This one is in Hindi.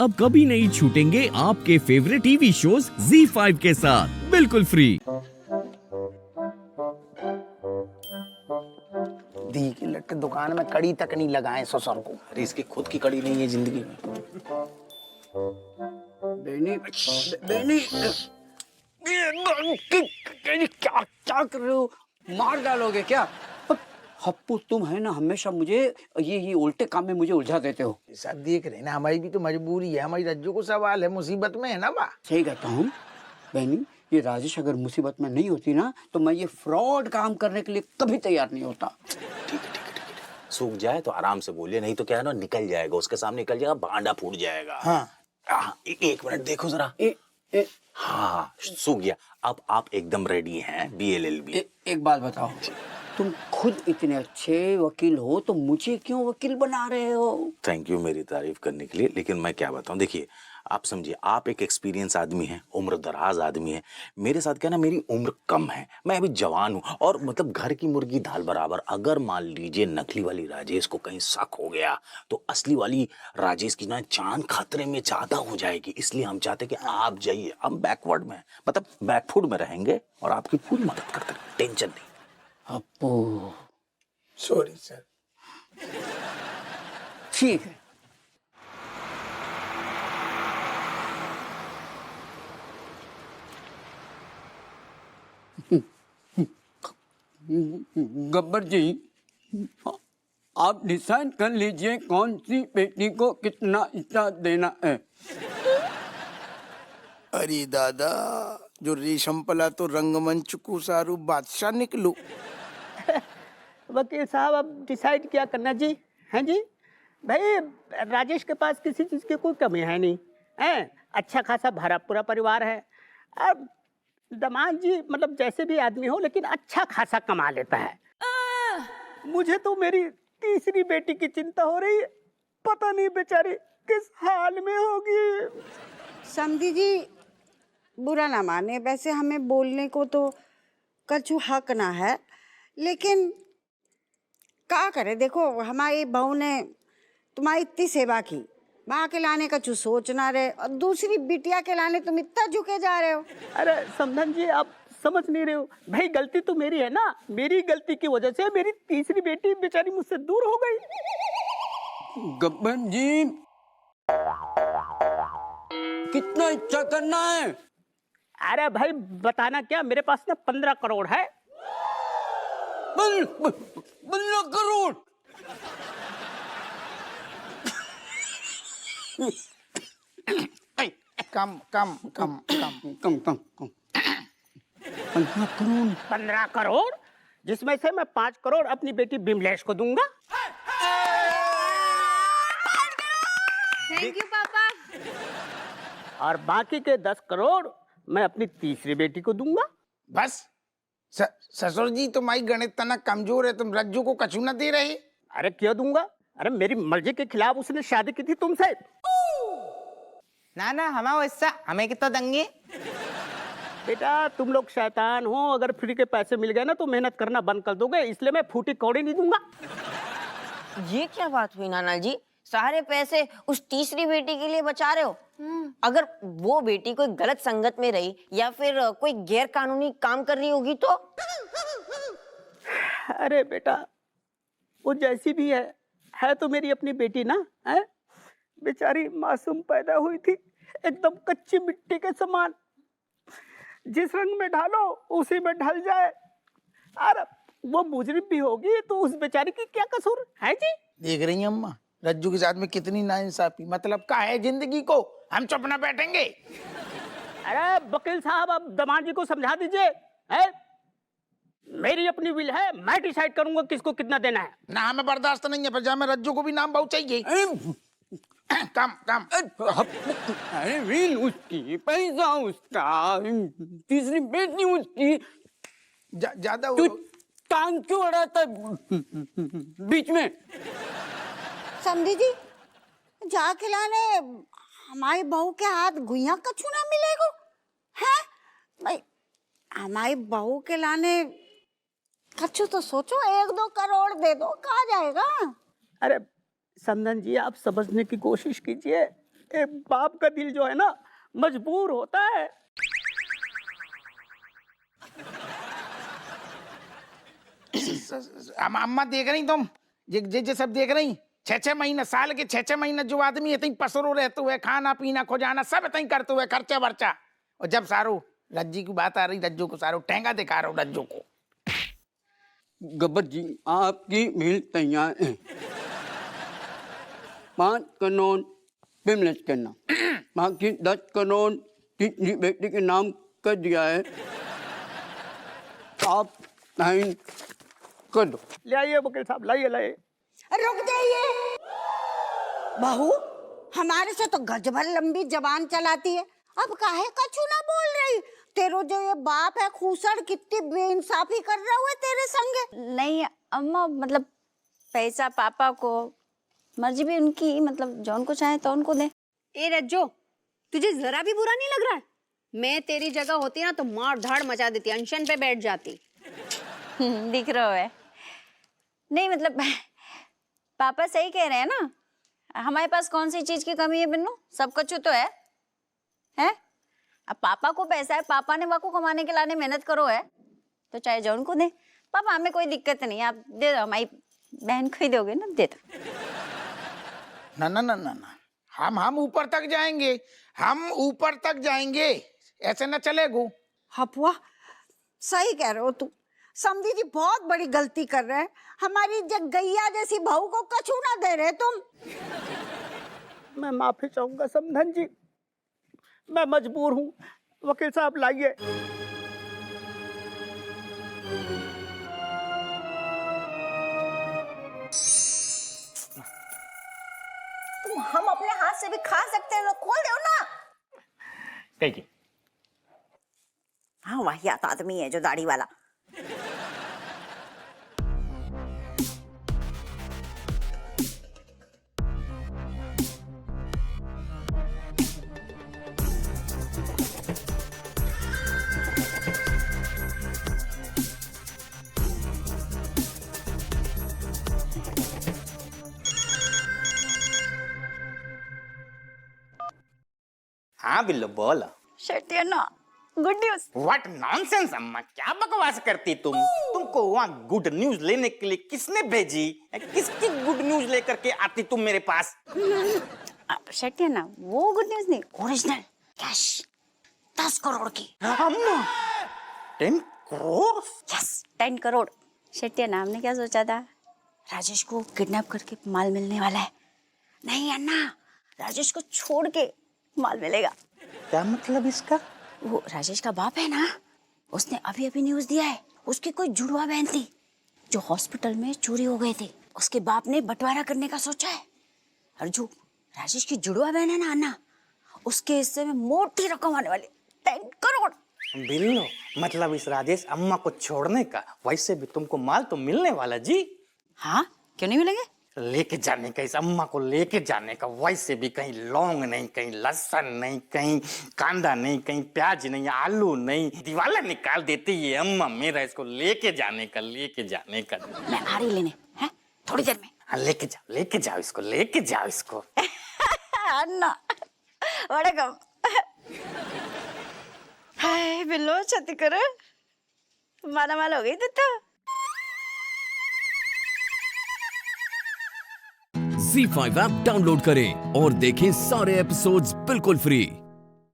अब कभी नहीं छूटेंगे आपके फेवरेट टीवी शोज ZEE5 के साथ बिल्कुल फ्री। दी की लट दुकान में कड़ी तक नहीं लगाए ससुर को। अरे इसकी खुद की कड़ी नहीं है जिंदगी में। बेनी बेनी क्या क्या कर रहे हो? मार डालोगे क्या? हप्पू तुम है ना, हमेशा मुझे ये उल्टे काम में मुझे उलझा देते हो। सब देख रहे ना, हमारी भी तो मजबूरी है, हमारी रज्जू को सवाल है, मुसीबत में है ना बा। सही कहता हूँ बहनी, ये राजेश अगर मुसीबत में नहीं होती ना तो मैं ये फ्रॉड काम करने के लिए कभी तैयार नहीं होता। ठीक है। सूख जाए तो आराम से बोलिए, नहीं तो क्या है ना, निकल जाएगा, उसके सामने निकल जाएगा, भांडा फूट जाएगा। हाँ। एक मिनट देखो जरा। हाँ सूख गया। अब आप एकदम रेडी हैं BLLB। एक बात बताओ, तुम खुद इतने अच्छे वकील हो तो मुझे क्यों वकील बना रहे हो? थैंक यू मेरी तारीफ करने के लिए, लेकिन मैं क्या बताऊं, देखिए आप समझिए, आप एक एक्सपीरियंस आदमी हैं, उम्र दराज आदमी है। मेरे साथ क्या ना, मेरी उम्र कम है, मैं अभी जवान हूं, और मतलब घर की मुर्गी दाल बराबर। अगर मान लीजिए नकली वाली राजेश को कहीं शक हो गया तो असली वाली राजेश की ना जान खतरे में ज्यादा हो जाएगी। इसलिए हम चाहते कि आप जाइए, हम बैकवर्ड में मतलब बैकफुट में रहेंगे और आपकी पूरी मदद करते रहेंगे, टेंशन नहीं। Appu sorry sir. ठीक है। गब्बर जी, आप डिसाइड कर लीजिए कौन सी बेटी को कितना हिस्सा देना है। अरे दादा, जो रेशम पला तो रंगमंच को सारू बादशाह निकलू। वकील साहब, अब डिसाइड क्या करना जी? हैं जी भाई, राजेश के पास किसी चीज़ की कोई कमी है नहीं है, अच्छा खासा भरा पूरा परिवार है। अब दामाद जी मतलब जैसे भी आदमी हो लेकिन अच्छा खासा कमा लेता है। मुझे तो मेरी तीसरी बेटी की चिंता हो रही है, पता नहीं बेचारी किस हाल में होगी। समधी जी बुरा ना माने, वैसे हमें बोलने को तो कछु हक ना है, लेकिन क्या करे, देखो हमारी बहू ने तुम्हारी इतनी सेवा की, माँ के लाने का चू सोचना रहे, और दूसरी बिटिया के लाने तुम इतना झुके जा रहे हो। अरे समधन जी, आप समझ नहीं रहे हो भाई, गलती तो मेरी है ना। मेरी गलती की वजह से मेरी तीसरी बेटी बेचारी मुझसे दूर हो गई। गब्बर जी, कितना इच्छा करना है? अरे भाई बताना क्या, मेरे पास ना 15 करोड़ है। 15 करोड़? कम कम कम कम कम कम कम 15 करोड़? 15 करोड़, जिसमें से मैं 5 करोड़ अपनी बेटी बिमलेश को दूंगा। थैंक यू पापा। और बाकी के 10 करोड़ मैं अपनी तीसरी बेटी को दूंगा। बस। ससुर जी, तुम्हारी गणित तना कमजोर है, तुम रज्जू को कछु न दे रहे। अरे क्यों दूंगा? अरे मेरी मर्जी के खिलाफ उसने शादी की थी तुमसे। ना ना, हमारा हिस्सा हमें कितना देंगे? बेटा तुम लोग शैतान हो, अगर फ्री के पैसे मिल गए ना तो मेहनत करना बंद कर दोगे, इसलिए मैं फूटी कौड़ी नहीं दूंगा। ये क्या बात हुई नाना जी? सारे पैसे उस तीसरी बेटी के लिए बचा रहे हो? अगर वो बेटी कोई गलत संगत में रही या फिर कोई गैर कानूनी काम कर रही होगी तो? अरे बेटा, वो जैसी भी है तो मेरी अपनी बेटी ना है। बेचारी मासूम पैदा हुई थी, एकदम कच्ची मिट्टी के समान, जिस रंग में ढालो उसी में ढल जाए। अरे वो मुजरिम भी होगी तो उस बेचारी की क्या कसूर है जी? देख रही हैं अम्मा, रज्जू के साथ में कितनी नाइंसाफी। मतलब क्या है जिंदगी को, हम चुप ना बैठेंगे। अरे वकील साहब, अब दामाद जी को समझा दीजिए। है मेरी अपनी विल है, मैं डिसाइड करूंगा किसको कितना देना है। ना हमें बर्दाश्त नहीं है, पर जा में रज्जू को भी नाम बहुत चाहिए। कम कम। अरे विल उसकी, पैसा उसका, तीसरी बेटी उसकी, ज्यादा तू टांग क्यों अड़ाता बीच में? समधी जी, जाके लाने हमारी बहू के हाथ गुइया कछु ना मिलेगो है भाई? हमारी बहू के लाने कछु तो सोचो, 1-2 करोड़ दे दो, कहाँ जाएगा? अरे समधन जी, आप समझने की कोशिश कीजिए। एक बाप का दिल जो है ना मजबूर होता है। अम्मा देख रही तुम, जे सब देख रही। 6-6 महीना, साल के 6-6 महीना जो आदमी इतनी पसरो रहते हुए, खाना पीना खोजाना सब इतनी करते हुए, खर्चा वर्चा, और जब सारो रज्जी की बात आ रही, रज्जू को सारो ठेंगा दिखा रहा हूँ रज्जू को। गब्बर जी आपकी मील तैयार है। 5 करोड़ पेमेंट करना, बाकी 10 करोड़ तीसरी बेटी के नाम कर दिया है, आप साइन कर दो। ले आइए वकील साहब, लाइए लाइए। रुक जाइए बहू, हमारे से तो गज भर लंबी जबान चलाती है, अब काहे कछु ना बोल रही। तेरो जो ये बाप है खूसड़, कितनी बेइंसाफी कर रहा हुआ तेरे संगे। नहीं अम्मा, मतलब पैसा पापा को, मर्जी भी उनकी, मतलब जो उनको चाहे तो उनको दे। ए रज्जो, तुझे जरा भी बुरा नहीं लग रहा है? मैं तेरी जगह होती ना तो मार धाड़ मचा देती, अनशन पे बैठ जाती। दिख रहा है। नहीं मतलब पापा सही कह रहे हैं ना, हमारे पास कौन सी चीज की कमी है बिन्नू, सब कुछ तो है। अब पापा को पैसा है, पापा ने वाको कमाने के लाने मेहनत करो है, तो चाहे जो उनको दे। पापा हमें कोई दिक्कत नहीं, आप दे दो, हमारी बहन को ही दोगे ना, दे दो। ना ना ना ना ना, हम ऊपर तक जाएंगे, हम ऊपर तक जाएंगे, ऐसे ना चलेगो। हपुआ सही कह रहे हो तू, समधी जी बहुत बड़ी गलती कर रहे हैं। हमारी गैया जैसी बहू को कछु ना दे रहे तुम। मैं माफी चाहूंगा समधन जी, मैं मजबूर हूँ। वकील साहब लाइए। तुम हम अपने हाथ से भी खा सकते हैं, खोल दो ना। देखिए, हाँ वाहियात आदमी है जो दाढ़ी वाला। हाँ बिल्लो बोल। शेट्टी ना, गुड न्यूज। व्हाट नॉनसेंस अम्मा, क्या बकवास करती तुमको वहाँ गुड न्यूज लेने के लिए किसने भेजी? किसकी गुड न्यूज लेकर के आती तुम मेरे पास? शेट्टी ना, वो गुड न्यूज नहीं, ओरिजिनल कैश 10 करोड़ की। अम्मा 10 करोड़? यस 10 करोड़। शेट्टी ना, हमने क्या सोचा था, राजेश को किडनैप करके माल मिलने वाला है। नहीं अन्ना, राजेश को छोड़ के माल मिलेगा। क्या मतलब इसका? वो राजेश का बाप है ना, उसने अभी अभी न्यूज दिया है, उसकी कोई जुड़वा बहन थी जो हॉस्पिटल में चोरी हो गई थी, उसके बाप ने बंटवारा करने का सोचा है। और जो राजेश की जुड़वा बहन है ना अन्ना, उसके हिस्से में मोटी रकम आने वाली 10 करोड़। बिल्लो, मतलब इस राजेश अम्मा को छोड़ने का, वैसे भी तुमको माल तो मिलने वाला जी। हाँ क्यों नहीं मिलेंगे? लेके जाने का, इस अम्मा को लेके जाने का, वैसे भी कहीं लौंग नहीं, कहीं लहसुन नहीं, कहीं कांदा नहीं, कहीं प्याज नहीं, आलू नहीं, दिवाला निकाल देती ये अम्मा मेरा, इसको लेके जाने का। मैं आ रही लेने, हैं थोड़ी देर में। हाँ लेके जाओ इसको, लेके जाओ इसको। अन्ना वड़कम। हाय बिल्लो, छत्ती कर माला माल हो गई तो। Z5 ऐप डाउनलोड करें और देखें सारे एपिसोड्स बिल्कुल फ्री।